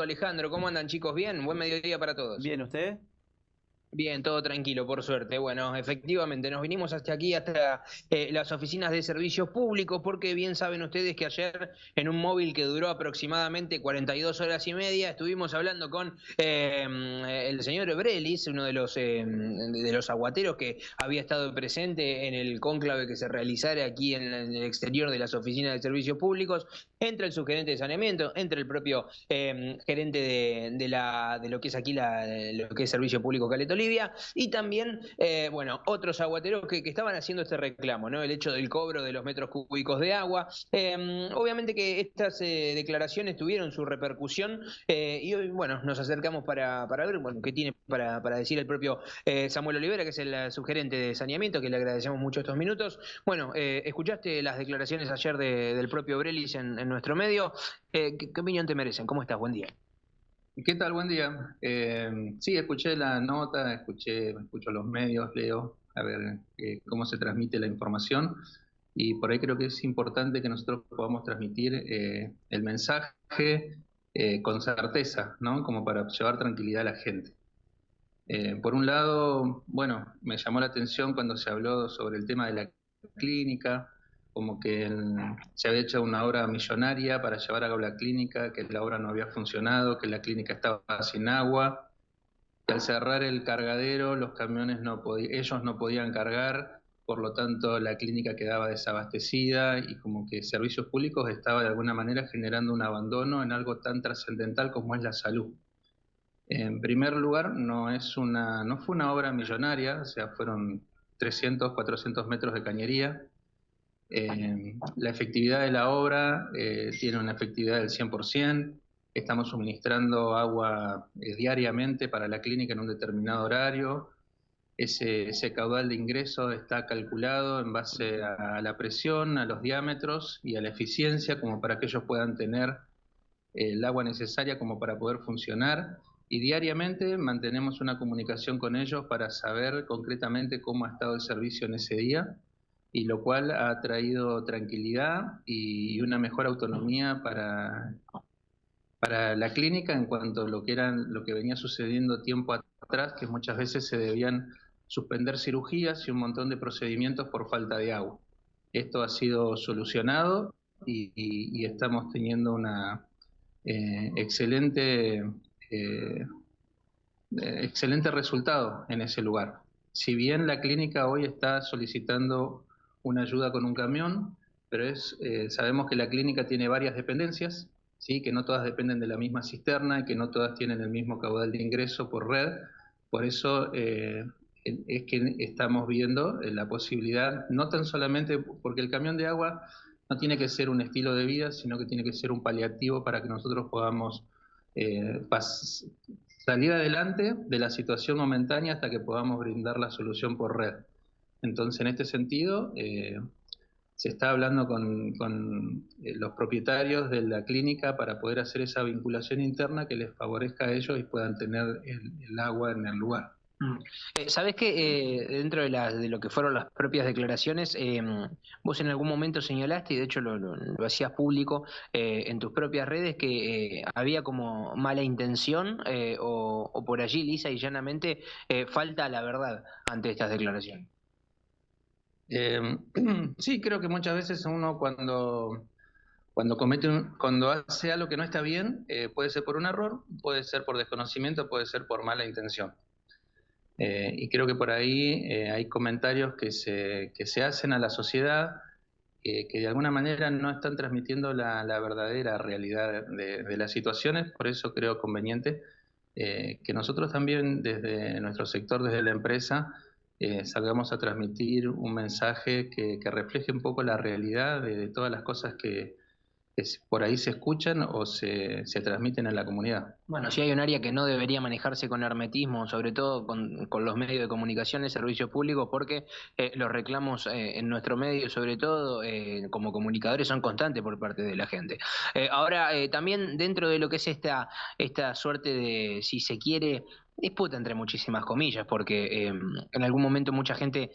Alejandro, ¿cómo andan chicos? Bien, buen mediodía para todos. Bien, ¿usted? Bien, todo tranquilo, por suerte. Bueno, efectivamente, nos vinimos hasta aquí, hasta las oficinas de servicios públicos, porque bien saben ustedes que ayer, en un móvil que duró aproximadamente 42 horas y media, estuvimos hablando con el señor Brelis, uno de los aguateros que había estado presente en el cónclave que se realizara aquí en el exterior de las oficinas de servicios públicos, entre el subgerente de saneamiento, entre el propio gerente de lo que es aquí lo que es Servicio Público Caleta Olivia, y también, bueno, otros aguateros que estaban haciendo este reclamo, ¿no? El hecho del cobro de los metros cúbicos de agua. Obviamente que estas declaraciones tuvieron su repercusión y hoy, bueno, nos acercamos para ver, bueno, qué tiene para decir el propio Samuel Olivera, que es el subgerente de saneamiento, que le agradecemos mucho estos minutos. Bueno, escuchaste las declaraciones ayer del propio Brelis en nuestro medio. ¿Qué opinión te merecen? ¿Cómo estás? Buen día. ¿Qué tal? Buen día. Sí, escuché la nota, escucho los medios, leo a ver cómo se transmite la información y por ahí creo que es importante que nosotros podamos transmitir el mensaje con certeza, ¿no? Como para llevar tranquilidad a la gente. Por un lado, bueno, me llamó la atención cuando se habló sobre el tema de la clínica, como que se había hecho una obra millonaria para llevar a cabo la clínica, que la obra no había funcionado, que la clínica estaba sin agua, que al cerrar el cargadero los camiones ellos no podían cargar, por lo tanto la clínica quedaba desabastecida y como que Servicios Públicos estaba de alguna manera generando un abandono en algo tan trascendental como es la salud. En primer lugar, no fue una obra millonaria, o sea, fueron 300, 400 metros de cañería. La efectividad de la obra tiene una efectividad del 100%. Estamos suministrando agua diariamente para la clínica en un determinado horario. Ese caudal de ingreso está calculado en base a la presión, a los diámetros y a la eficiencia, como para que ellos puedan tener el agua necesaria como para poder funcionar. Y diariamente mantenemos una comunicación con ellos para saber concretamente cómo ha estado el servicio en ese día, y lo cual ha traído tranquilidad y una mejor autonomía para la clínica en cuanto a lo que venía sucediendo tiempo atrás, que muchas veces se debían suspender cirugías y un montón de procedimientos por falta de agua. Esto ha sido solucionado y estamos teniendo una excelente excelente resultado en ese lugar. Si bien la clínica hoy está solicitando una ayuda con un camión, pero sabemos que la clínica tiene varias dependencias, ¿sí? Que no todas dependen de la misma cisterna y que no todas tienen el mismo caudal de ingreso por red. Por eso es que estamos viendo la posibilidad, no tan solamente porque el camión de agua no tiene que ser un estilo de vida, sino que tiene que ser un paliativo para que nosotros podamos salir adelante de la situación momentánea hasta que podamos brindar la solución por red. Entonces, en este sentido, se está hablando con los propietarios de la clínica para poder hacer esa vinculación interna que les favorezca a ellos y puedan tener el agua en el lugar. ¿Sabés que dentro de lo que fueron las propias declaraciones, vos en algún momento señalaste, y de hecho lo hacías público en tus propias redes, que había como mala intención o por allí lisa y llanamente falta la verdad ante estas declaraciones? Sí, creo que muchas veces uno cuando hace algo que no está bien, puede ser por un error, puede ser por desconocimiento, puede ser por mala intención. Y creo que por ahí hay comentarios que se hacen a la sociedad que de alguna manera no están transmitiendo la verdadera realidad de las situaciones. Por eso creo conveniente que nosotros también desde nuestro sector, desde la empresa, salgamos a transmitir un mensaje que refleje un poco la realidad de todas las cosas que por ahí se escuchan o se transmiten en la comunidad. Bueno, si hay un área que no debería manejarse con hermetismo, sobre todo con los medios de comunicación, es servicio público, porque los reclamos en nuestro medio, sobre todo como comunicadores, son constantes por parte de la gente. Ahora, también dentro de lo que es esta suerte de, si se quiere, disputa entre muchísimas comillas, porque en algún momento mucha gente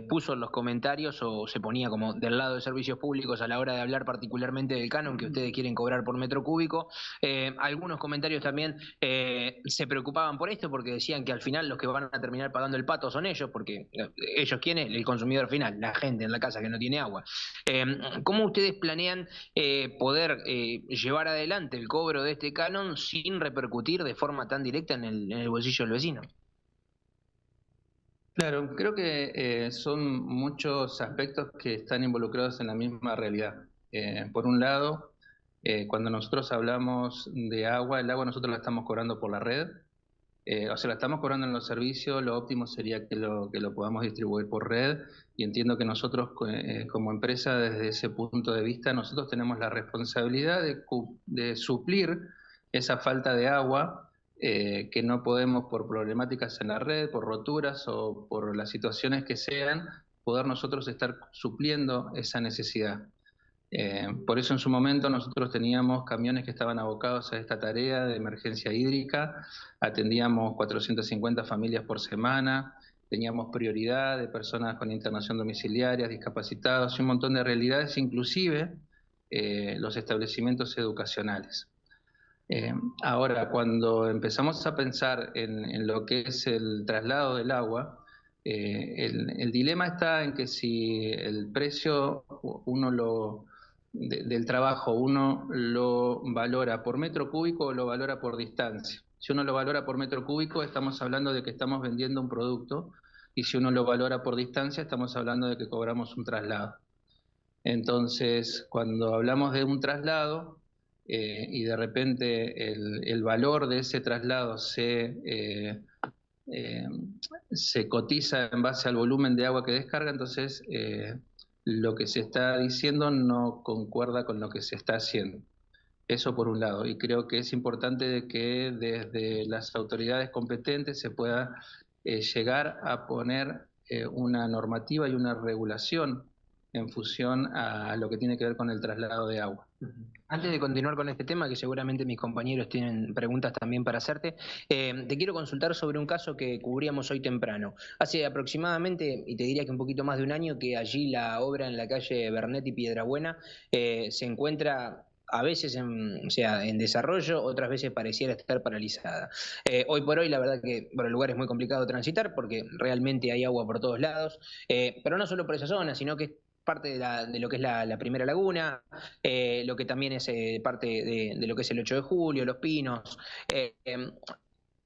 puso en los comentarios o se ponía como del lado de servicios públicos a la hora de hablar particularmente del canon que ustedes quieren cobrar por metro cúbico. Algunos comentarios también se preocupaban por esto porque decían que al final los que van a terminar pagando el pato son ellos, porque ellos, ¿quién es? El consumidor final, la gente en la casa que no tiene agua. ¿Cómo ustedes planean poder llevar adelante el cobro de este canon sin repercutir de forma tan directa en el bolsillo del vecino? Claro, creo que son muchos aspectos que están involucrados en la misma realidad. Por un lado, cuando nosotros hablamos de agua, el agua nosotros la estamos cobrando por la red, o sea, la estamos cobrando en los servicios, lo óptimo sería que lo podamos distribuir por red, y entiendo que nosotros como empresa, desde ese punto de vista, nosotros tenemos la responsabilidad de suplir esa falta de agua que no podemos, por problemáticas en la red, por roturas o por las situaciones que sean, poder nosotros estar supliendo esa necesidad. Por eso en su momento nosotros teníamos camiones que estaban abocados a esta tarea de emergencia hídrica, atendíamos 450 familias por semana, teníamos prioridad de personas con internación domiciliaria, discapacitados y un montón de realidades, inclusive los establecimientos educacionales. Ahora, cuando empezamos a pensar en lo que es el traslado del agua, el dilema está en que si el precio del trabajo uno lo valora por metro cúbico o lo valora por distancia. Si uno lo valora por metro cúbico, estamos hablando de que estamos vendiendo un producto, y si uno lo valora por distancia, estamos hablando de que cobramos un traslado. Entonces, cuando hablamos de un traslado y de repente el valor de ese traslado se cotiza en base al volumen de agua que descarga, entonces lo que se está diciendo no concuerda con lo que se está haciendo. Eso por un lado, y creo que es importante de que desde las autoridades competentes se pueda llegar a poner una normativa y una regulación en función a lo que tiene que ver con el traslado de agua. Antes de continuar con este tema, que seguramente mis compañeros tienen preguntas también para hacerte, te quiero consultar sobre un caso que cubríamos hoy temprano. Hace aproximadamente, y te diría que un poquito más de un año, que allí la obra en la calle Bernet y Piedrabuena se encuentra a veces en desarrollo, otras veces pareciera estar paralizada. Hoy por hoy, la verdad que por el lugar es muy complicado transitar porque realmente hay agua por todos lados, pero no solo por esa zona, sino que parte de lo que es la primera laguna, lo que también es parte de lo que es el 8 de julio, Los Pinos.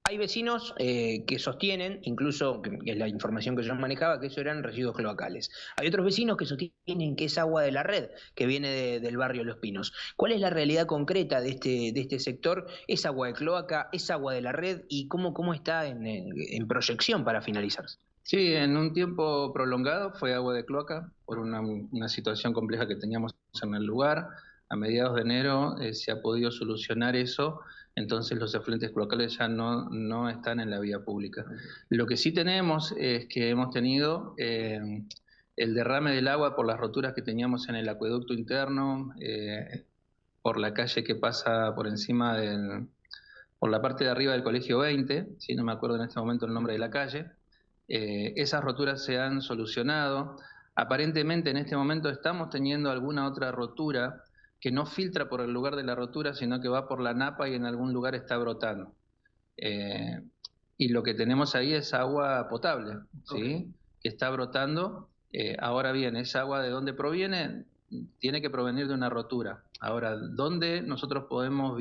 Hay vecinos que sostienen, incluso, que es la información que yo manejaba, que eso eran residuos cloacales. Hay otros vecinos que sostienen que es agua de la red, que viene del barrio Los Pinos. ¿Cuál es la realidad concreta de este sector? ¿Es agua de cloaca? ¿Es agua de la red? ¿Y cómo está en proyección para finalizarse? Sí, en un tiempo prolongado fue agua de cloaca por una situación compleja que teníamos en el lugar. A mediados de enero se ha podido solucionar eso, entonces los efluentes cloacales ya no están en la vía pública. Lo que sí tenemos es que hemos tenido el derrame del agua por las roturas que teníamos en el acueducto interno, por la calle que pasa por encima por la parte de arriba del Colegio 20, ¿sí? No me acuerdo en este momento el nombre de la calle. Esas roturas se han solucionado. Aparentemente en este momento estamos teniendo alguna otra rotura que no filtra por el lugar de la rotura, sino que va por la napa y en algún lugar está brotando. Y lo que tenemos ahí es agua potable, ¿sí? Okay. Que está brotando. Ahora bien, esa agua, ¿de dónde proviene? Tiene que provenir de una rotura. Ahora, ¿dónde nosotros podemos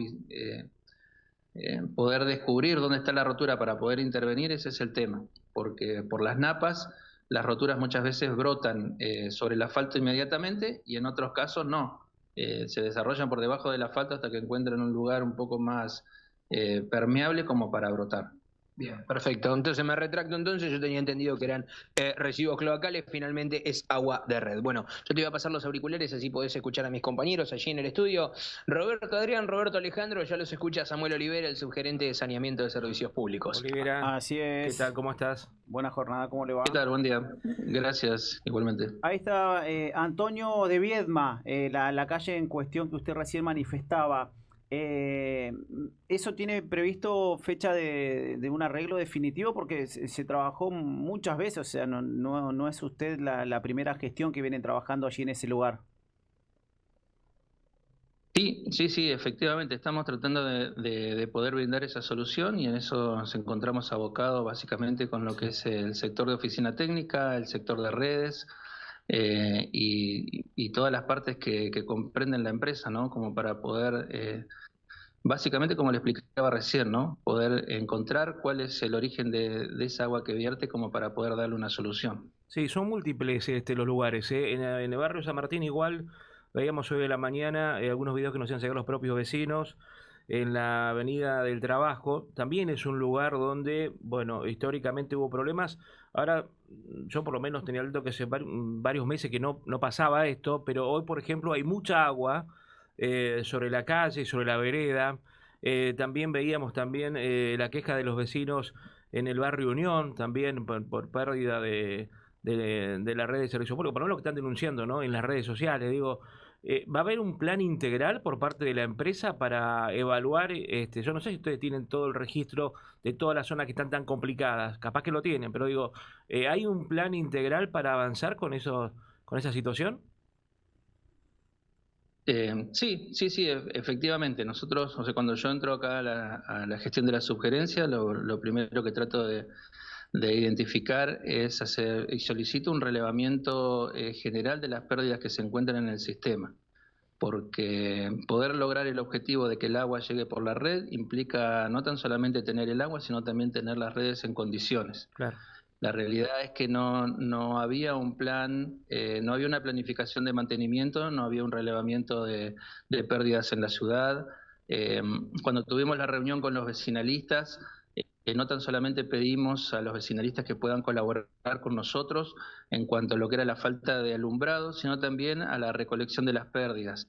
poder descubrir dónde está la rotura para poder intervenir? Ese es el tema, porque por las napas las roturas muchas veces brotan sobre el asfalto inmediatamente y en otros casos no, se desarrollan por debajo del asfalto hasta que encuentran un lugar un poco más permeable como para brotar. Bien, perfecto. Entonces me retracto entonces, yo tenía entendido que eran residuos cloacales, finalmente es agua de red. Bueno, yo te voy a pasar los auriculares, así podés escuchar a mis compañeros allí en el estudio. Roberto Adrián, Roberto Alejandro, ya los escucha Samuel Olivera, el subgerente de saneamiento de servicios públicos. Olivera, así es. ¿Qué tal? ¿Cómo estás? Buena jornada, ¿cómo le va? ¿Qué tal? Buen día. Gracias, igualmente. Ahí está Antonio de Viedma, la calle en cuestión que usted recién manifestaba. Eh, ¿Eso tiene previsto fecha de un arreglo definitivo? Porque se trabajó muchas veces, o sea, no es usted la primera gestión que viene trabajando allí en ese lugar. Sí, sí, sí, efectivamente, estamos tratando de poder brindar esa solución y en eso nos encontramos abocados básicamente con lo que es el sector de oficina técnica, el sector de redes y todas las partes que comprenden la empresa, ¿no? Como para poder, básicamente como le explicaba recién, ¿no? Poder encontrar cuál es el origen de esa agua que vierte como para poder darle una solución. Sí, son múltiples los lugares. En el barrio San Martín igual veíamos hoy de la mañana algunos videos que nos han llegado los propios vecinos. En la Avenida del Trabajo también es un lugar donde, bueno, históricamente hubo problemas. Ahora, yo por lo menos tenía el dato que hace varios meses que no pasaba esto, pero hoy, por ejemplo, hay mucha agua sobre la calle, sobre la vereda. También veíamos también la queja de los vecinos en el barrio Unión, también por pérdida de la red de servicio público, por lo menos lo que están denunciando, ¿no? En las redes sociales, digo, ¿va a haber un plan integral por parte de la empresa para evaluar, yo no sé si ustedes tienen todo el registro de todas las zonas que están tan complicadas, capaz que lo tienen, pero digo, ¿hay un plan integral para avanzar con con esa situación? Sí, sí, sí, efectivamente. Nosotros, o sea, cuando yo entro acá a la gestión de la subgerencia, lo primero que trato de identificar es hacer y solicito un relevamiento general de las pérdidas que se encuentran en el sistema, porque poder lograr el objetivo de que el agua llegue por la red implica no tan solamente tener el agua, sino también tener las redes en condiciones. Claro. La realidad es que no había un plan, no había una planificación de mantenimiento, no había un relevamiento de pérdidas en la ciudad. Cuando tuvimos la reunión con los vecinalistas, no tan solamente pedimos a los vecinalistas que puedan colaborar con nosotros en cuanto a lo que era la falta de alumbrado, sino también a la recolección de las pérdidas.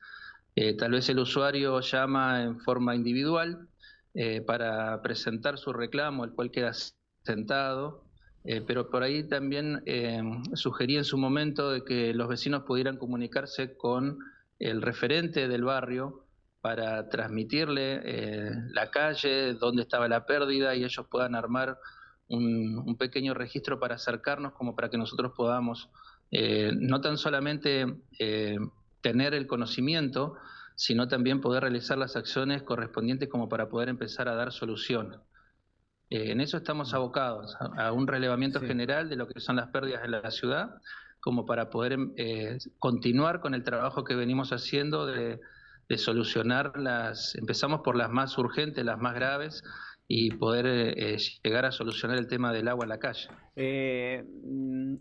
Tal vez el usuario llama en forma individual para presentar su reclamo, el cual queda sentado. Pero por ahí también sugerí en su momento de que los vecinos pudieran comunicarse con el referente del barrio para transmitirle la calle, dónde estaba la pérdida y ellos puedan armar un pequeño registro para acercarnos como para que nosotros podamos no tan solamente tener el conocimiento, sino también poder realizar las acciones correspondientes como para poder empezar a dar solución. En eso estamos abocados, a un relevamiento Sí. general de lo que son las pérdidas en la ciudad, como para poder continuar con el trabajo que venimos haciendo de solucionar empezamos por las más urgentes, las más graves, y poder llegar a solucionar el tema del agua en la calle.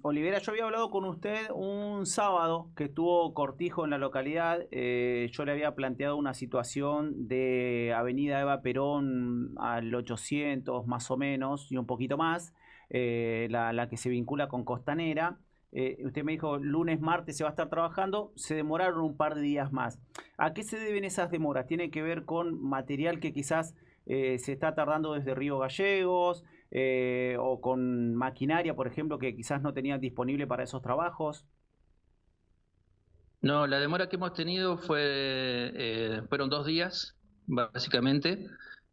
Olivera, yo había hablado con usted un sábado que estuvo Cortijo en la localidad. Yo le había planteado una situación de Avenida Eva Perón al 800 más o menos y un poquito más, la que se vincula con Costanera. Usted me dijo lunes, martes se va a estar trabajando, se demoraron un par de días más. ¿A qué se deben esas demoras? ¿Tiene que ver con material que quizás se está tardando desde Río Gallegos? O con maquinaria, por ejemplo, que quizás no tenían disponible para esos trabajos. No, la demora que hemos tenido fueron 2 días, básicamente.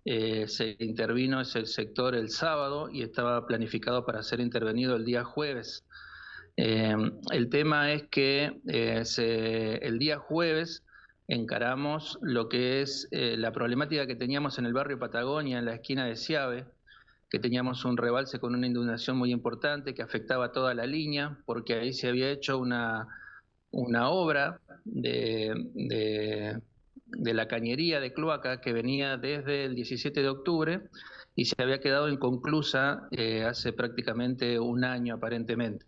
Se intervino ese sector el sábado y estaba planificado para ser intervenido el día jueves. El tema es que el día jueves encaramos lo que es la problemática que teníamos en el barrio Patagonia, en la esquina de Ciave, que teníamos un rebalse con una inundación muy importante que afectaba a toda la línea, porque ahí se había hecho una obra de la cañería de cloaca que venía desde el 17 de octubre y se había quedado inconclusa hace prácticamente un año aparentemente.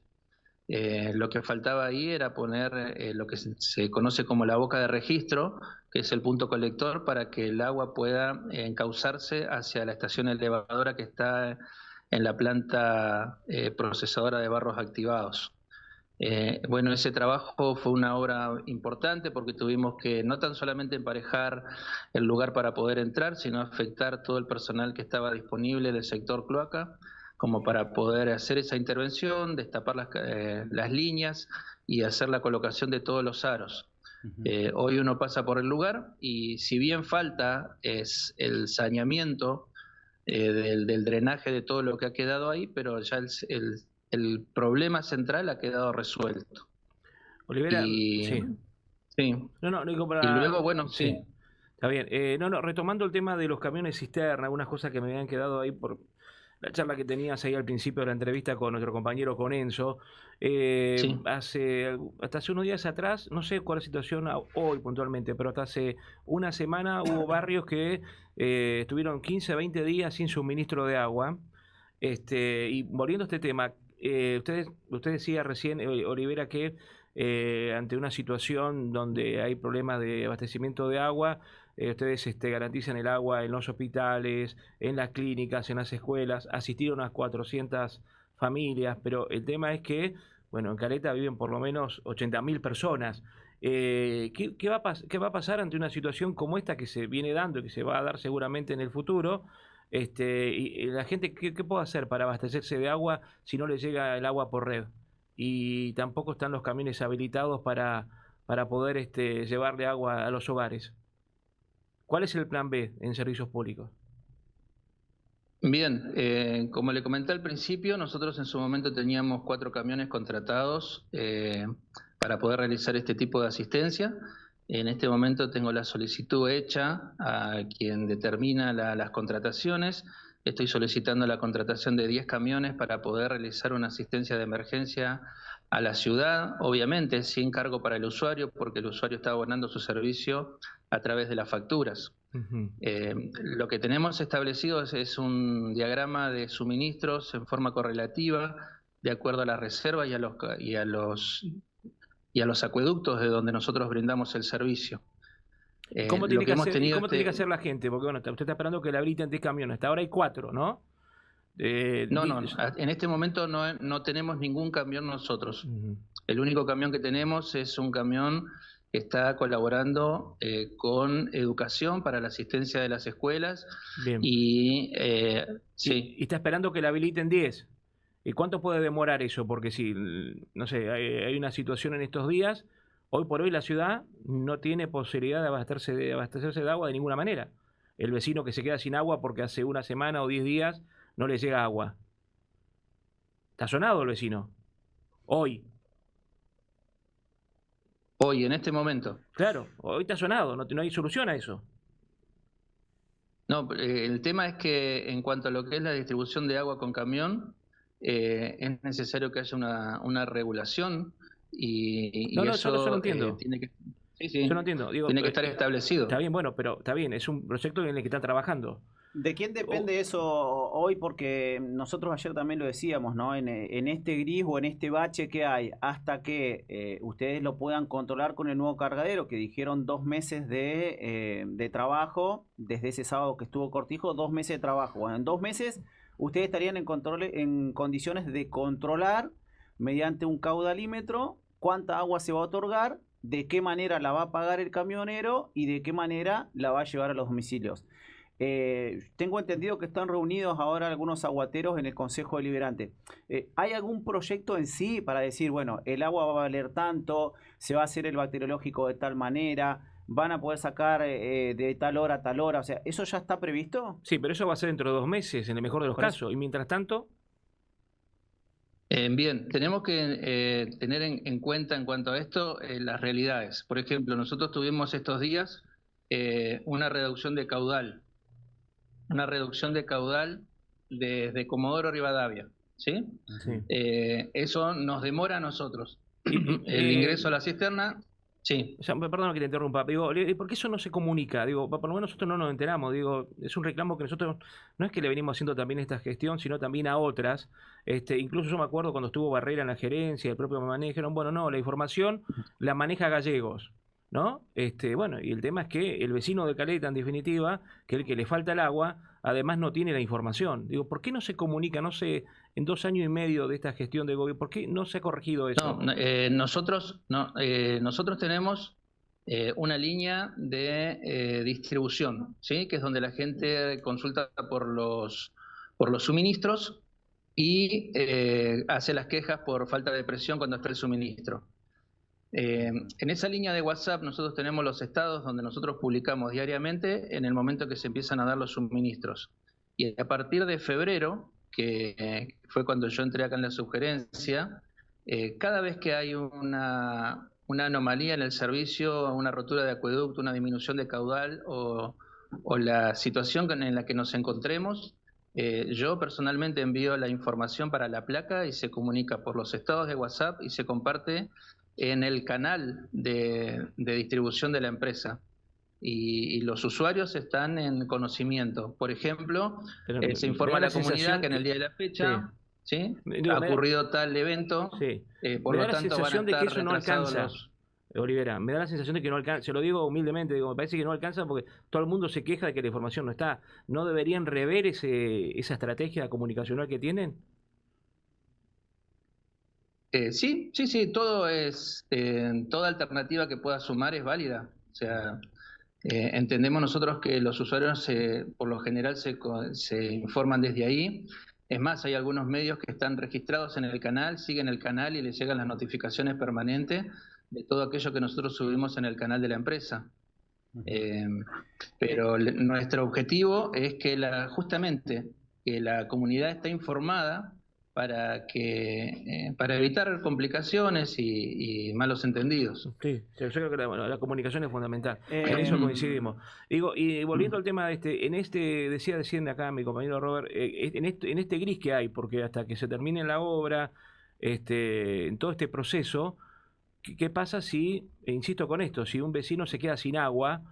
Lo que faltaba ahí era poner lo que se conoce como la boca de registro, que es el punto colector para que el agua pueda encauzarse hacia la estación elevadora que está en la planta procesadora de barros activados. Bueno, ese trabajo fue una obra importante porque tuvimos que no tan solamente emparejar el lugar para poder entrar, sino afectar todo el personal que estaba disponible del sector cloaca, como para poder hacer esa intervención, destapar las líneas y hacer la colocación de todos los aros. Hoy uno pasa por el lugar y si bien falta es el saneamiento del drenaje de todo lo que ha quedado ahí, pero ya el problema central ha quedado resuelto. Olivera, Y, sí. sí. No, digo Y luego, bueno, sí. Está bien. Retomando el tema de los camiones cisterna, algunas cosas que me habían quedado ahí por la charla que tenías ahí al principio de la entrevista con nuestro compañero, con Enzo. Sí. Hasta hace unos días atrás, no sé cuál es la situación hoy puntualmente, pero hasta hace una semana hubo barrios que estuvieron 15, 20 días sin suministro de agua. Y volviendo a este tema, usted decía recién, Olivera, que ante una situación donde hay problemas de abastecimiento de agua, ustedes garantizan el agua en los hospitales, en las clínicas, en las escuelas. Asistieron a unas 400 familias, pero el tema es que, bueno, en Caleta viven por lo menos 80.000 personas. ¿Qué va a pasar ante una situación como esta que se viene dando y que se va a dar seguramente en el futuro? Y la gente, ¿qué puede hacer para abastecerse de agua si no le llega el agua por red? Y tampoco están los camiones habilitados para poder llevarle agua a los hogares. ¿Cuál es el plan B en servicios públicos? Bien, como le comenté al principio, nosotros en su momento teníamos 4 camiones contratados para poder realizar este tipo de asistencia. En este momento tengo la solicitud hecha a quien determina las contrataciones. Estoy solicitando la contratación de 10 camiones para poder realizar una asistencia de emergencia a la ciudad, obviamente sin cargo para el usuario, porque el usuario está abonando su servicio a través de las facturas. Lo que tenemos establecido es un diagrama de suministros en forma correlativa, de acuerdo a la reserva y a los acueductos de donde nosotros brindamos el servicio. ¿Cómo tiene que hacer la gente? Porque bueno, usted está esperando que le habiliten 10 camiones. Hasta ahora hay 4, ¿no? No. En este momento no tenemos ningún camión nosotros. El único camión que tenemos es un camión que está colaborando con educación para la asistencia de las escuelas. Bien. Sí. Y está esperando que le habiliten 10. ¿Y cuánto puede demorar eso? Porque si, no sé, hay una situación en estos días, hoy por hoy la ciudad no tiene posibilidad de abastecerse de agua de ninguna manera. El vecino que se queda sin agua porque hace una semana o 10 días no le llega agua. ¿Está sonado el vecino? Hoy, en este momento. Claro, hoy está sonado, no hay solución a eso. No, el tema es que en cuanto a lo que es la distribución de agua con camión, es necesario que haya una regulación y eso yo lo entiendo. tiene que... Yo no entiendo. Digo, tiene que estar establecido. Está bien, bueno, pero está bien, es un proyecto en el que están trabajando. ¿De quién depende eso hoy? Porque nosotros ayer también lo decíamos, ¿no? En este gris o en este bache que hay, hasta que ustedes lo puedan controlar con el nuevo cargadero, que dijeron 2 meses de trabajo, desde ese sábado que estuvo Cortijo, 2 meses de trabajo. Bueno, en 2 meses ustedes estarían en condiciones de controlar mediante un caudalímetro cuánta agua se va a otorgar, de qué manera la va a pagar el camionero y de qué manera la va a llevar a los domicilios. Tengo entendido que están reunidos ahora algunos aguateros en el Consejo Deliberante. ¿Hay algún proyecto en sí para decir, bueno, el agua va a valer tanto, se va a hacer el bacteriológico de tal manera, van a poder sacar de tal hora a tal hora? O sea, ¿eso ya está previsto? Sí, pero eso va a ser dentro de 2 meses, en el mejor de los casos. Y mientras tanto... Bien, tenemos que tener en cuenta en cuanto a esto las realidades. Por ejemplo, nosotros tuvimos estos días una reducción de caudal. Desde Comodoro Rivadavia, ¿sí? Sí. Eso nos demora a nosotros. El ingreso a la cisterna, sí. O sea, perdón que te interrumpa, digo, ¿y por qué eso no se comunica? Digo, por lo menos nosotros no nos enteramos, digo, es un reclamo que nosotros, no es que le venimos haciendo también esta gestión, sino también a otras. Incluso yo me acuerdo cuando estuvo Barrera en la gerencia, el propio me dijeron, bueno, no, la información la maneja Gallegos, ¿no? Bueno, y el tema es que el vecino de Caleta, en definitiva, que el que le falta el agua, además no tiene la información. Digo, ¿por qué no se comunica, no sé, en 2 años y medio de esta gestión de gobierno, por qué no se ha corregido eso? Nosotros tenemos una línea de distribución, ¿sí? Que es donde la gente consulta por los suministros y hace las quejas por falta de presión cuando está el suministro. En esa línea de WhatsApp nosotros tenemos los estados donde nosotros publicamos diariamente en el momento que se empiezan a dar los suministros. Y a partir de febrero, que fue cuando yo entré acá en la sugerencia, cada vez que hay una anomalía en el servicio, una rotura de acueducto, una disminución de caudal o la situación en la que nos encontremos, yo personalmente envío la información para la placa y se comunica por los estados de WhatsApp y se comparte en el canal de distribución de la empresa. Y los usuarios están en conocimiento. Por ejemplo, se informa a la comunidad que en el día de la fecha ¿sí? Ha ocurrido tal evento, por lo tanto van a estar de que eso no alcanza. los... Olivera, me da la sensación de que no alcanza, se lo digo humildemente, digo, me parece que no alcanza porque todo el mundo se queja de que la información no está. ¿No deberían rever esa estrategia comunicacional que tienen? Sí, todo es, toda alternativa que pueda sumar es válida. O sea, entendemos nosotros que los usuarios por lo general se informan desde ahí. Es más, hay algunos medios que están registrados en el canal, siguen el canal y les llegan las notificaciones permanentes de todo aquello que nosotros subimos en el canal de la empresa. Pero nuestro objetivo es que justamente que la comunidad esté informada para evitar complicaciones y malos entendidos. Sí, yo creo que la comunicación es fundamental. En eso coincidimos. Digo, y volviendo al tema decía acá mi compañero Robert, en este gris que hay, porque hasta que se termine la obra, en todo este proceso, ¿qué pasa si, insisto con esto, si un vecino se queda sin agua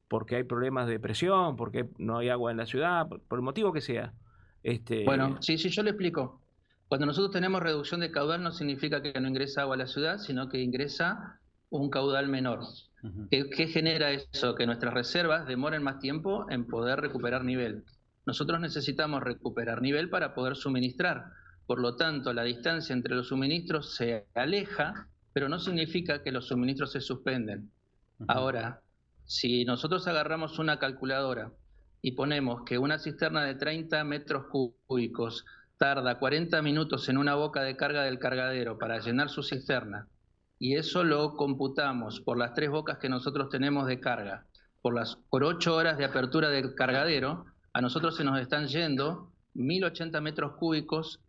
porque hay problemas de presión, porque no hay agua en la ciudad, por el motivo que sea? Bueno, sí, yo le explico. Cuando nosotros tenemos reducción de caudal no significa que no ingresa agua a la ciudad, sino que ingresa un caudal menor. ¿Qué genera eso? Que nuestras reservas demoren más tiempo en poder recuperar nivel. Nosotros necesitamos recuperar nivel para poder suministrar. Por lo tanto, la distancia entre los suministros se aleja, pero no significa que los suministros se suspenden. Ahora, si nosotros agarramos una calculadora y ponemos que una cisterna de 30 metros cúbicos tarda 40 minutos en una boca de carga del cargadero para llenar su cisterna, y eso lo computamos por las 3 bocas que nosotros tenemos de carga, por 8 horas de apertura del cargadero, a nosotros se nos están yendo 1080 metros cúbicos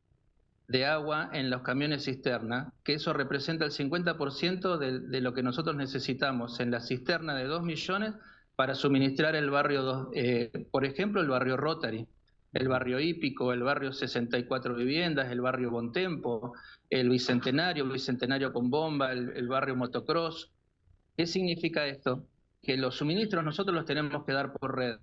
de agua en los camiones cisterna, que eso representa el 50% de lo que nosotros necesitamos en la cisterna de 2 millones para suministrar el barrio, por ejemplo, el barrio Rotary, el barrio Hípico, el barrio 64 Viviendas, el barrio Bontempo, el Bicentenario con Bomba, el barrio Motocross. ¿Qué significa esto? Que los suministros nosotros los tenemos que dar por red.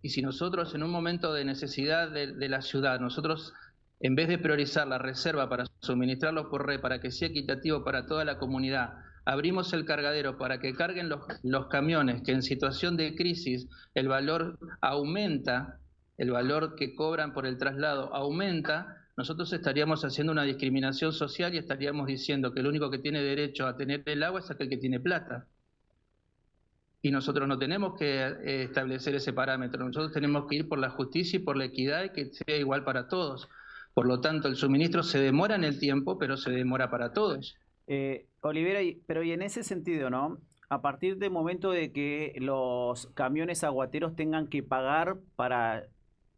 Y si nosotros en un momento de necesidad de la ciudad, nosotros en vez de priorizar la reserva para suministrarlos por red, para que sea equitativo para toda la comunidad, abrimos el cargadero para que carguen los camiones, que en situación de crisis el valor aumenta, el valor que cobran por el traslado aumenta, nosotros estaríamos haciendo una discriminación social y estaríamos diciendo que el único que tiene derecho a tener el agua es aquel que tiene plata. Y nosotros no tenemos que establecer ese parámetro, nosotros tenemos que ir por la justicia y por la equidad y que sea igual para todos. Por lo tanto, el suministro se demora en el tiempo, pero se demora para todos. Olivera, pero y en ese sentido, ¿no? A partir del momento de que los camiones aguateros tengan que pagar para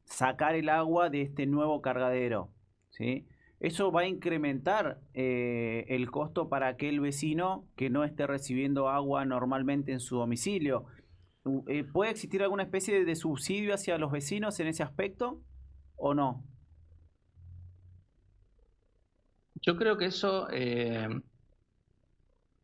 sacar el agua de este nuevo cargadero, ¿sí? Eso va a incrementar el costo para aquel vecino que no esté recibiendo agua normalmente en su domicilio. ¿Puede existir alguna especie de subsidio hacia los vecinos en ese aspecto o no? Yo creo que eso,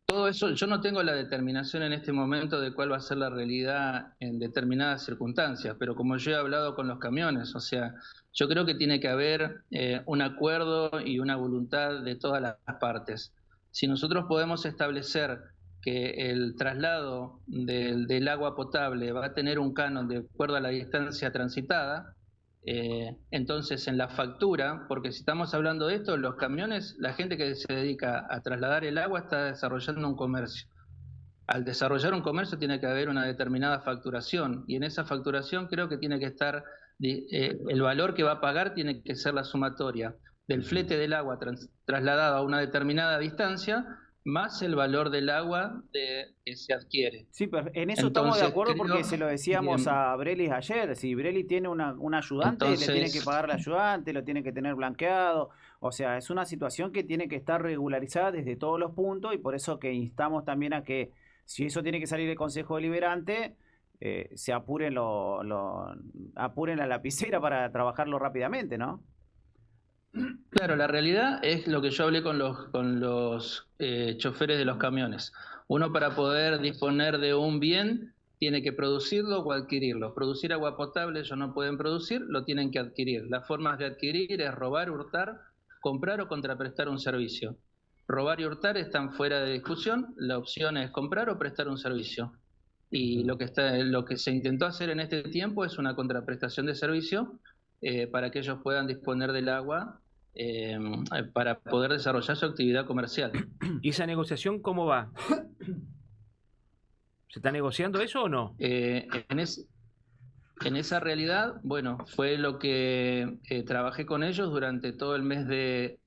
todo eso, yo no tengo la determinación en este momento de cuál va a ser la realidad en determinadas circunstancias, pero como yo he hablado con los camiones, o sea, yo creo que tiene que haber un acuerdo y una voluntad de todas las partes. Si nosotros podemos establecer que el traslado del agua potable va a tener un canon de acuerdo a la distancia transitada, entonces en la factura, porque si estamos hablando de esto, los camiones, la gente que se dedica a trasladar el agua está desarrollando un comercio. Al desarrollar un comercio tiene que haber una determinada facturación y en esa facturación creo que tiene que estar, el valor que va a pagar tiene que ser la sumatoria del flete del agua trasladado a una determinada distancia más el valor del agua que se adquiere. Sí, pero en eso estamos de Entonces, acuerdo porque creo se lo decíamos que, a Brelis ayer. Si Brelis tiene un ayudante, le tiene que entonces, pagar al ayudante, lo tiene que tener blanqueado. O sea, es una situación que tiene que estar regularizada desde todos los puntos y por eso que instamos también a que, si eso tiene que salir del Consejo Deliberante, se apuren, apuren la lapicera para trabajarlo rápidamente, ¿no? claro, la realidad es lo que yo hablé con los choferes de los camiones. Uno, para poder disponer de un bien tiene que producirlo o adquirirlo. Producir agua potable ellos no pueden producir, lo tienen que adquirir. Las formas de adquirir es robar, hurtar, comprar o contraprestar un servicio. Robar y hurtar están fuera de discusión, la opción es comprar o prestar un servicio. Y lo que se intentó hacer en este tiempo es una contraprestación de servicio para que ellos puedan disponer del agua para poder desarrollar su actividad comercial. ¿Y esa negociación cómo va? ¿Se está negociando eso o no? En esa realidad, bueno, fue lo que trabajé con ellos durante todo el mes de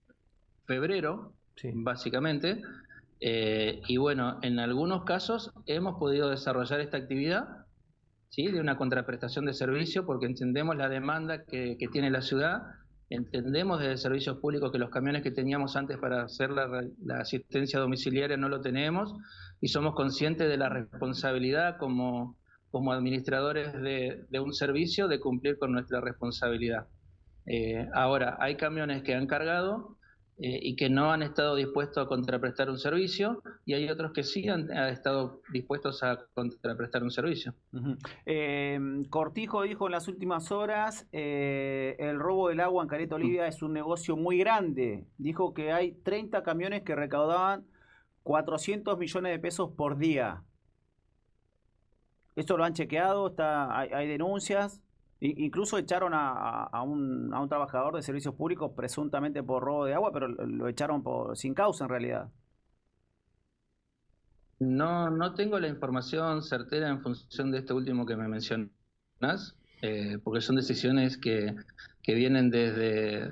febrero, Sí. básicamente, y bueno, en algunos casos hemos podido desarrollar esta actividad, ¿sí?, de una contraprestación de servicio, porque entendemos la demanda que tiene la ciudad, entendemos desde servicios públicos que los camiones que teníamos antes para hacer la asistencia domiciliaria no lo tenemos, y somos conscientes de la responsabilidad como administradores de un servicio de cumplir con nuestra responsabilidad. Ahora, hay camiones que han cargado y que no han estado dispuestos a contraprestar un servicio, y hay otros que sí han estado dispuestos a contraprestar un servicio. Cortijo dijo en las últimas horas, el robo del agua en Caleta Olivia es un negocio muy grande. Dijo que hay 30 camiones que recaudaban 400 millones de pesos por día. ¿Esto lo han chequeado? ¿Hay denuncias? Incluso echaron a un trabajador de servicios públicos presuntamente por robo de agua, pero lo echaron sin causa en realidad. No tengo la información certera en función de esto último que me mencionás, porque son decisiones que vienen desde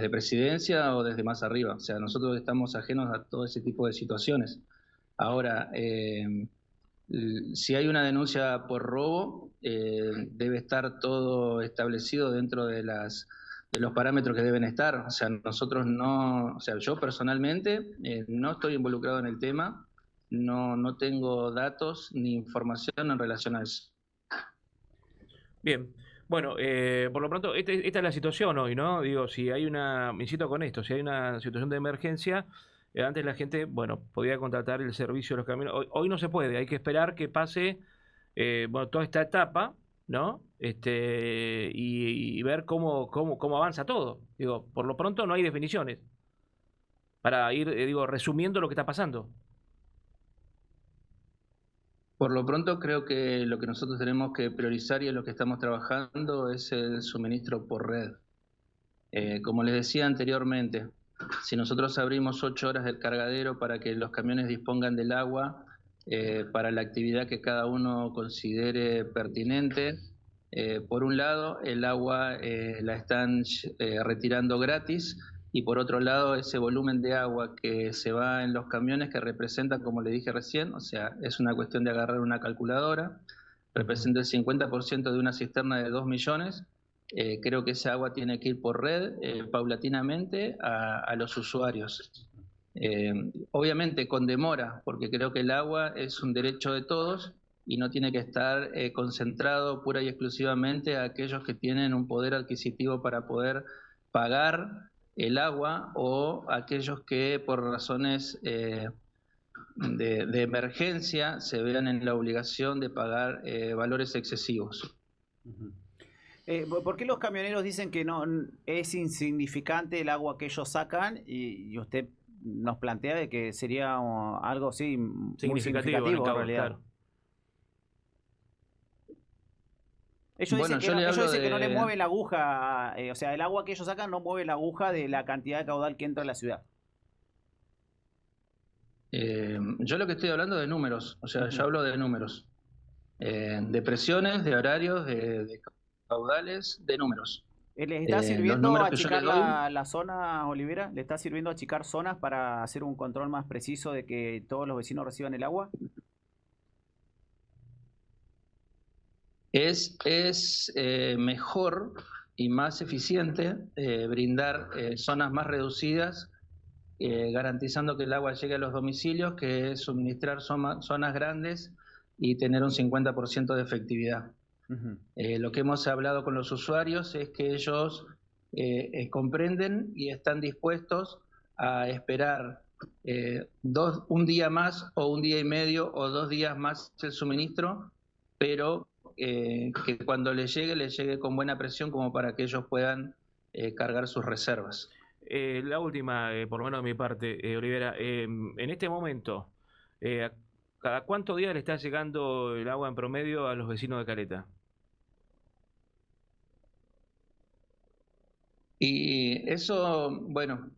presidencia o desde más arriba. O sea, nosotros estamos ajenos a todo ese tipo de situaciones. Ahora, si hay una denuncia por robo, debe estar todo establecido dentro de los parámetros que deben estar. O sea, nosotros no, o sea, yo personalmente no estoy involucrado en el tema, no tengo datos ni información en relación a eso. Bien. Bueno, por lo pronto, esta es la situación hoy, ¿no? Digo, si hay me insisto con esto, si hay una situación de emergencia, antes la gente, bueno, podía contratar el servicio de los camiones. Hoy no se puede, hay que esperar que pase, bueno, toda esta etapa, ¿no? Y ver cómo avanza todo. Digo, por lo pronto no hay definiciones. Para ir, digo, resumiendo lo que está pasando. Por lo pronto creo que lo que nosotros tenemos que priorizar y en lo que estamos trabajando es el suministro por red. Como les decía anteriormente, si nosotros abrimos 8 horas del cargadero para que los camiones dispongan del agua para la actividad que cada uno considere pertinente, por un lado el agua la están retirando gratis, y por otro lado ese volumen de agua que se va en los camiones, que representa, como le dije recién, o sea, es una cuestión de agarrar una calculadora, representa el 50% de una cisterna de 2 millones. Creo que esa agua tiene que ir por red paulatinamente a los usuarios. Obviamente con demora, porque creo que el agua es un derecho de todos y no tiene que estar concentrado pura y exclusivamente a aquellos que tienen un poder adquisitivo para poder pagar el agua, o aquellos que por razones de emergencia se vean en la obligación de pagar valores excesivos. ¿Por qué los camioneros dicen que no es insignificante el agua que ellos sacan y usted nos plantea de que sería algo sí muy significativo en realidad? Claro. Ellos dicen que no le mueve la aguja, o sea, el agua que ellos sacan no mueve la aguja de la cantidad de caudal que entra a la ciudad. Yo lo que estoy hablando de números, o sea, yo hablo de números, de presiones, de horarios, de caudales, de números. ¿Les está Los sirviendo números que yo le achicar doy, la zona, Olivera? ¿Le está sirviendo achicar zonas para hacer un control más preciso de que todos los vecinos reciban el agua? es mejor y más eficiente brindar zonas más reducidas, garantizando que el agua llegue a los domicilios, que suministrar zonas grandes y tener un 50% de efectividad. Ujú. Lo que hemos hablado con los usuarios es que ellos comprenden y están dispuestos a esperar un día más o un día y medio o 2 días más el suministro, pero que cuando les llegue con buena presión como para que ellos puedan cargar sus reservas. La última, por lo menos de mi parte, Olivera, en este momento, ¿cada cuántos días le está llegando el agua en promedio a los vecinos de Caleta? Y eso, bueno,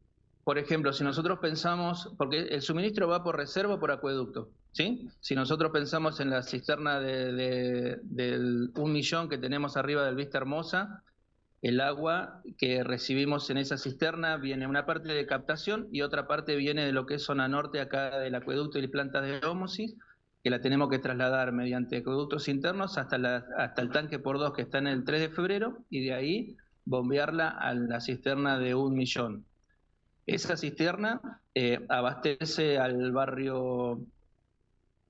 por ejemplo, si nosotros pensamos, porque el suministro va por reserva o por acueducto, ¿sí? Si nosotros pensamos en la cisterna del 1 millón que tenemos arriba del Vista Hermosa, el agua que recibimos en esa cisterna viene una parte de captación y otra parte viene de lo que es zona norte acá del acueducto y plantas de ósmosis, que la tenemos que trasladar mediante acueductos internos hasta el tanque por dos que está en el 3 de febrero y de ahí bombearla a la cisterna de 1 millón. Esa cisterna abastece al barrio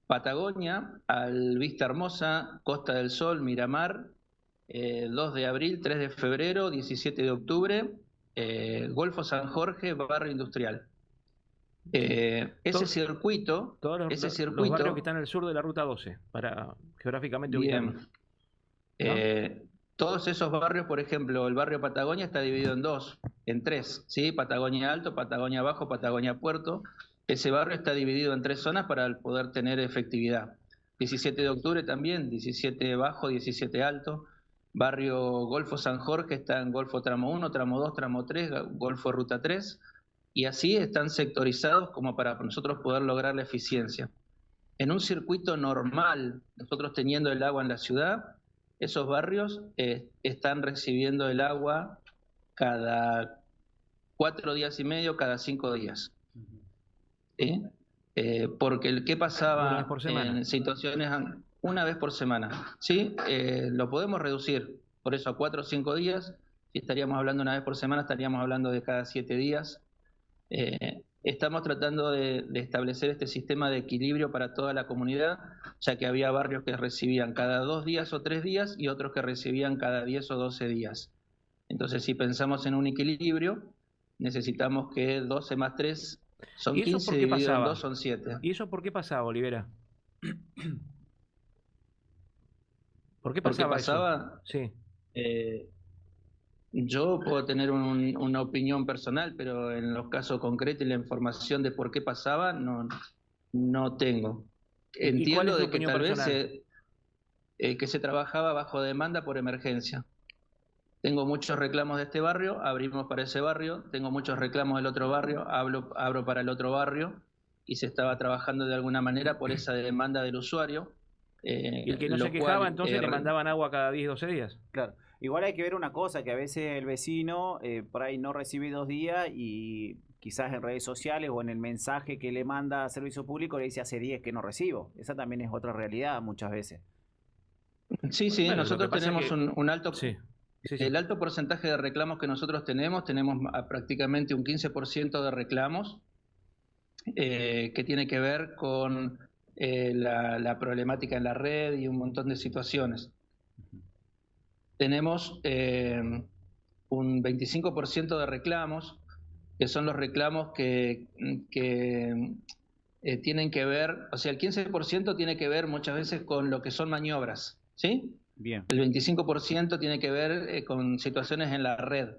Patagonia, al Vista Hermosa, Costa del Sol, Miramar, 2 de abril, 3 de febrero, 17 de octubre, Golfo San Jorge, barrio industrial. Ese To- circuito, Todos los barrios que están al sur de la Ruta 12, para geográficamente ubicarnos, bien, ¿no? todos esos barrios, por ejemplo, el barrio Patagonia está dividido en tres, ¿sí? Patagonia Alto, Patagonia Bajo, Patagonia Puerto. Ese barrio está dividido en 3 zonas para poder tener efectividad. 17 de octubre también, 17 Bajo, 17 Alto. Barrio Golfo San Jorge está en Golfo Tramo 1, Tramo 2, Tramo 3, Golfo Ruta 3. Y así están sectorizados como para nosotros poder lograr la eficiencia. En un circuito normal, nosotros teniendo el agua en la ciudad, esos barrios están recibiendo el agua cada 4 días y medio, cada 5 días. ¿Sí? Porque ¿qué Una vez pasaba por semana. en situaciones una vez por semana? ¿Sí? Lo podemos reducir, por eso a 4 o 5 días. Si estaríamos hablando una vez por semana, estaríamos hablando de cada 7 días. Estamos tratando de establecer este sistema de equilibrio para toda la comunidad, ya que había barrios que recibían cada 2 días o 3 días y otros que recibían cada 10 o 12 días. Entonces, si pensamos en un equilibrio, necesitamos que 12 más 3 son ¿Y eso 15, por qué dividido en pasaba? 2 son 7. ¿Y eso por qué pasaba, Olivera? ¿Por qué ¿Por qué pasaba eso? pasaba? Sí. Eh, Yo puedo tener una opinión personal, pero en los casos concretos y la información de por qué pasaba, no tengo. ¿Y cuál es Entiendo tu de que opinión tal vez personal? que se trabajaba bajo demanda por emergencia. Tengo muchos reclamos de este barrio, abrimos para ese barrio, tengo muchos reclamos del otro barrio, abro para el otro barrio y se estaba trabajando de alguna manera por esa demanda del usuario, ¿Y el que no se lo quejaba, cual entonces le mandaban agua cada 10, 12 días? Claro. Igual hay que ver una cosa, que a veces el vecino por ahí no recibe 2 días y quizás en redes sociales o en el mensaje que le manda a servicio público le dice hace 10 que no recibo. Esa también es otra realidad muchas veces. Sí, sí, Bueno, lo que nosotros pasa es tenemos que... un alto, Sí, sí, sí. el alto porcentaje de reclamos que nosotros tenemos prácticamente un 15% de reclamos que tiene que ver con la problemática en la red y un montón de situaciones. Tenemos un 25% de reclamos, que son los reclamos que tienen que ver, o sea, el 15% tiene que ver muchas veces con lo que son maniobras, ¿sí? Bien. El 25% tiene que ver con situaciones en la red.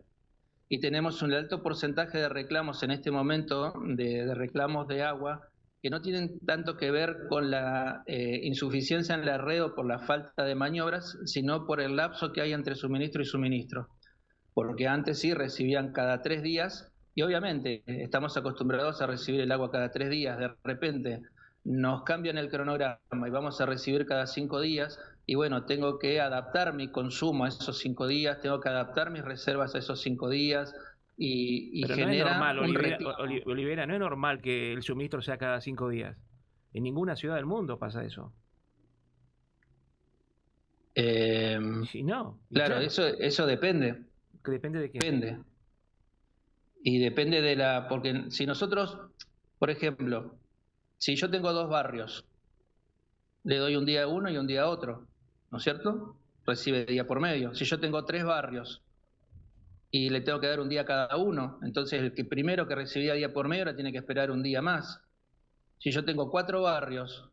Y tenemos un alto porcentaje de reclamos en este momento, de reclamos de agua, que no tienen tanto que ver con la insuficiencia en la red o por la falta de maniobras, sino por el lapso que hay entre suministro y suministro. Porque antes sí recibían cada 3 días, y obviamente estamos acostumbrados a recibir el agua cada 3 días. De repente nos cambian el cronograma y vamos a recibir cada 5 días, y bueno, tengo que adaptar mi consumo a esos 5 días, tengo que adaptar mis reservas a esos 5 días, y Pero no es genera normal, un Olivera, no es normal que el suministro sea cada 5 días. En ninguna ciudad del mundo pasa eso. Si no. Claro, eso depende. ¿Que depende de qué? Depende. Y depende de porque si nosotros, por ejemplo, si yo tengo 2 barrios, le doy un día a uno y un día a otro, ¿no es cierto? Recibe día por medio. Si yo tengo 3 barrios y le tengo que dar un día a cada uno, entonces el que primero que recibía día por medio ahora tiene que esperar un día más. Si yo tengo 4 barrios,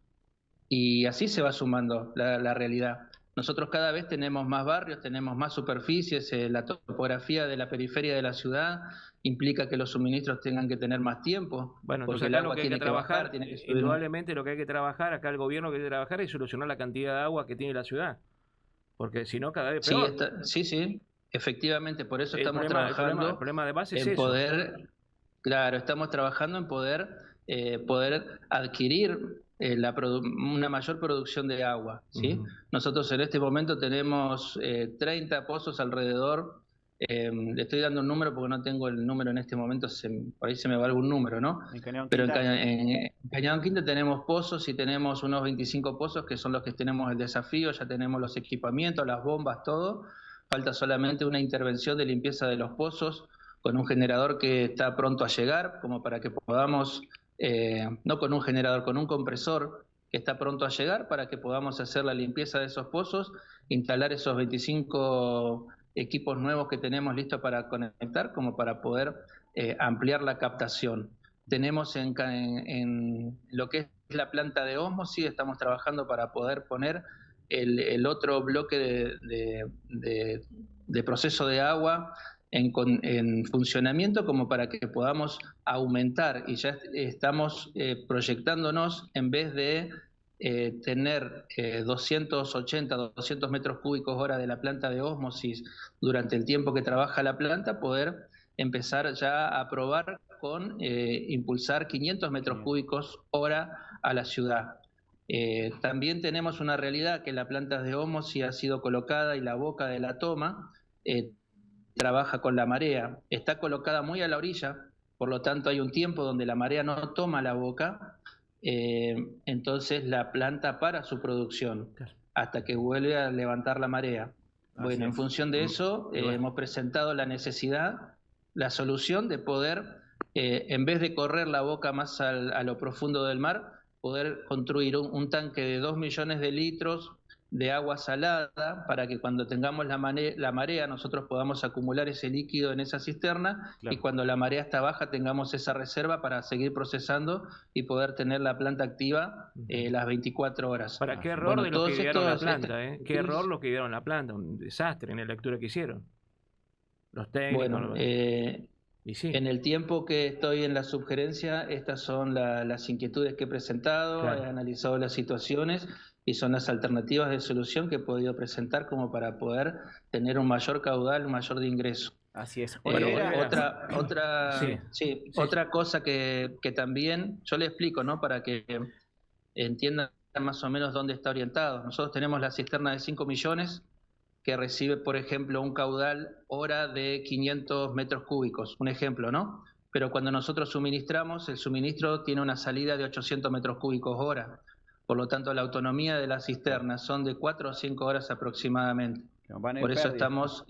y así se va sumando la realidad. Nosotros cada vez tenemos más barrios, tenemos más superficies, la topografía de la periferia de la ciudad implica que los suministros tengan que tener más tiempo, bueno, porque el acá agua lo que hay tiene que que trabajar, bajar, tiene que subir. indudablemente lo que hay que trabajar, acá el gobierno que hay que trabajar es solucionar la cantidad de agua que tiene la ciudad, porque si no cada vez peor. Sí, efectivamente, por eso estamos trabajando el problema de base es en eso. poder, claro, estamos trabajando en poder adquirir una mayor producción de agua, ¿sí? Nosotros en este momento tenemos 30 pozos alrededor. Le estoy dando un número porque no tengo el número en este momento, por ahí se me va algún número, ¿no? Pero en Cañadón Quinta tenemos pozos y tenemos unos 25 pozos que son los que tenemos el desafío, ya tenemos los equipamientos, las bombas, todo. Falta solamente una intervención de limpieza de los pozos con un generador que está pronto a llegar, como para que podamos, no con un generador, con un compresor que está pronto a llegar para que podamos hacer la limpieza de esos pozos, instalar esos 25 equipos nuevos que tenemos listos para conectar, como para poder ampliar la captación. Tenemos en lo que es la planta de ósmosis, estamos trabajando para poder poner el otro bloque de proceso de agua en funcionamiento, como para que podamos aumentar, y ya estamos proyectándonos, en vez de tener 280, 200 metros cúbicos hora de la planta de ósmosis durante el tiempo que trabaja la planta, poder empezar ya a probar con impulsar 500 metros cúbicos hora a la ciudad. También tenemos una realidad que la planta de ósmosis ha sido colocada y la boca de la toma trabaja con la marea. Está colocada muy a la orilla, por lo tanto hay un tiempo donde la marea no toma la boca, entonces la planta para su producción hasta que vuelve a levantar la marea. Bueno, en función de eso hemos presentado la necesidad, la solución de poder, en vez de correr la boca más a lo profundo del mar, poder construir un tanque de 2 millones de litros de agua salada para que cuando tengamos la marea nosotros podamos acumular ese líquido en esa cisterna, y cuando la marea está baja tengamos esa reserva para seguir procesando y poder tener la planta activa las 24 horas. Para qué error de los que idearon la planta, qué error los que idearon la planta, un desastre en la lectura que hicieron. Los técnicos. Bueno, en el tiempo que estoy en la subgerencia, estas son las inquietudes que he presentado, he analizado las situaciones y son las alternativas de solución que he podido presentar como para poder tener un mayor caudal, un mayor de ingreso. Así es. Bueno, otra cosa que también yo le explico, ¿no? Para que entiendan más o menos dónde está orientado. Nosotros tenemos la cisterna de 5 millones que recibe, por ejemplo, un caudal hora de 500 metros cúbicos, un ejemplo, ¿no? Pero cuando nosotros suministramos, el suministro tiene una salida de 800 metros cúbicos hora. Por lo tanto, la autonomía de la cisterna son de 4 o 5 horas aproximadamente. Por eso estamos,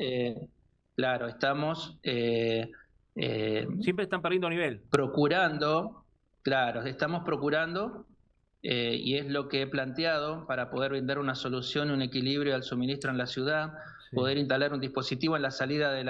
siempre están perdiendo nivel. Estamos procurando, y es lo que he planteado para poder brindar una solución, un equilibrio al suministro en la ciudad, poder instalar un dispositivo en la salida de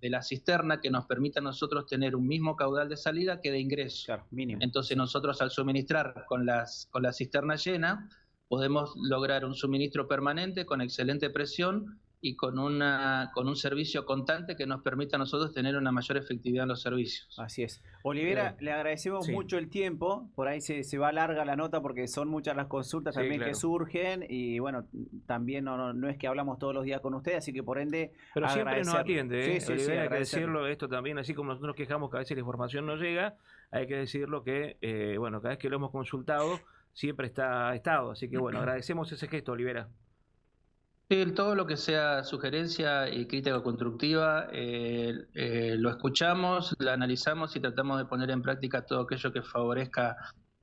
la cisterna que nos permita a nosotros tener un mismo caudal de salida que de ingreso. Claro, mínimo. Entonces nosotros al suministrar con la cisterna llena podemos lograr un suministro permanente con excelente presión y con un servicio constante que nos permita a nosotros tener una mayor efectividad en los servicios. Así es. Olivera, le agradecemos mucho el tiempo. Por ahí se va larga la nota porque son muchas las consultas también que surgen, y bueno, también no es que hablamos todos los días con usted, así que por ende pero siempre nos atiende, Olivera, hay que decirlo esto también, así como nosotros nos quejamos que a veces la información no llega, hay que decirlo que, bueno, cada vez que lo hemos consultado siempre ha estado. Así que bueno, agradecemos ese gesto, Olivera. Sí, todo lo que sea sugerencia y crítica constructiva, lo escuchamos, la analizamos y tratamos de poner en práctica todo aquello que favorezca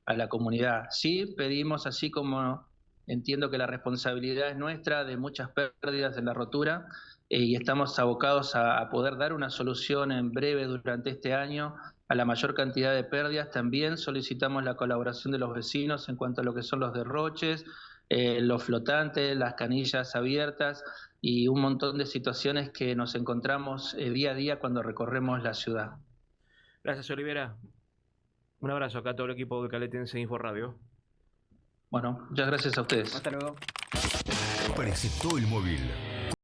a la comunidad. Sí, pedimos, así como entiendo que la responsabilidad es nuestra de muchas pérdidas en la rotura, y estamos abocados a poder dar una solución en breve durante este año a la mayor cantidad de pérdidas. También solicitamos la colaboración de los vecinos en cuanto a lo que son los derroches, los flotantes, las canillas abiertas y un montón de situaciones que nos encontramos día a día cuando recorremos la ciudad. Gracias, Olivera. Un abrazo acá a todo el equipo de Caletense Info Radio. Bueno, muchas gracias a ustedes. Hasta luego. Presentó El Móvil.